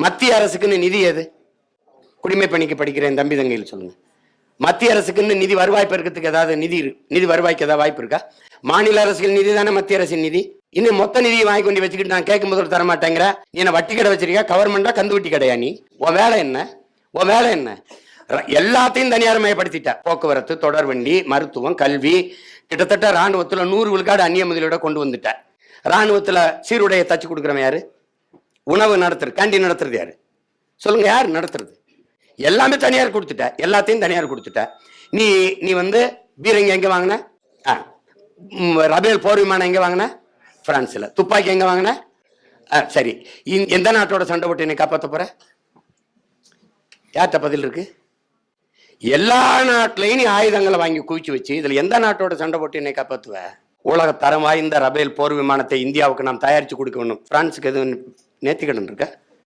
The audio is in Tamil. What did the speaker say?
மத்திய அரசுக்குன்னு நிதி எது? குடிமை பணிக்கு படிக்கிறேன் தம்பி தங்கையில் சொல்லுங்க. மத்திய அரசுக்குன்னு நிதி வருவாய் பெருக்கிறதுக்கு ஏதாவது நிதி வருவாய்க்கு ஏதாவது வாய்ப்பு இருக்கா? மாநில அரசுகள் நிதி தானே மத்திய அரசின் நிதி. இன்னும் மொத்த நிதியை வாங்கி கொண்டு வச்சுக்கிட்டு நான் கேட்கும் போது தர மாட்டேங்கிற. நீ என்ன வட்டி கடை வச்சிருக்கா? கவர்மெண்டா கந்து வட்டி கடையா? நீ உன் வேலை என்ன? உன் வேலை என்ன? எல்லாத்தையும் தனியார்மயப்படுத்திட்ட. போக்குவரத்து, தொடர்வண்டி, மருத்துவம், கல்வி, கிட்டத்தட்ட ராணுவத்துல 100 விழுக்காடு அந்நிய முதலீட கொண்டு வந்துட்ட. ராணுவத்துல சீருடையை தச்சு கொடுக்குறவன் யாரு? உணவு நடத்துறது, கேண்டீன் நடத்துறது யாரு? சொல்லுங்க, யார் நடத்துறது? எல்லாமே தனியார் கொடுத்துட்ட. எல்லாத்தையும் தனியார் கொடுத்துட்ட. நீ நீ வந்து பீரங்கி எங்க வாங்கின? ரபேல் போர் விமானம் எங்க வாங்கின? பிரான்ஸ்ல. துப்பாக்கி எங்க வாங்கின? சரி, எந்த நாட்டோட சண்டை போட்டு என்னை காப்பாற்ற போற? யார்கிட்ட பதில் இருக்கு? எல்லா நாட்டிலையும் நீ ஆயுதங்களை வாங்கி குவிச்சு வச்சு இதுல எந்த நாட்டோட சண்டை போட்டு என்னை காப்பாற்றுவ? உலக தரம் வாய்ந்த ரபேல் போர் விமானத்தை இந்தியாவுக்கு நாம் தயாரிச்சு கொடுக்கணும். பிரான்ஸுக்கு எதுவும் நேர்த்திக்கடன் இருக்க?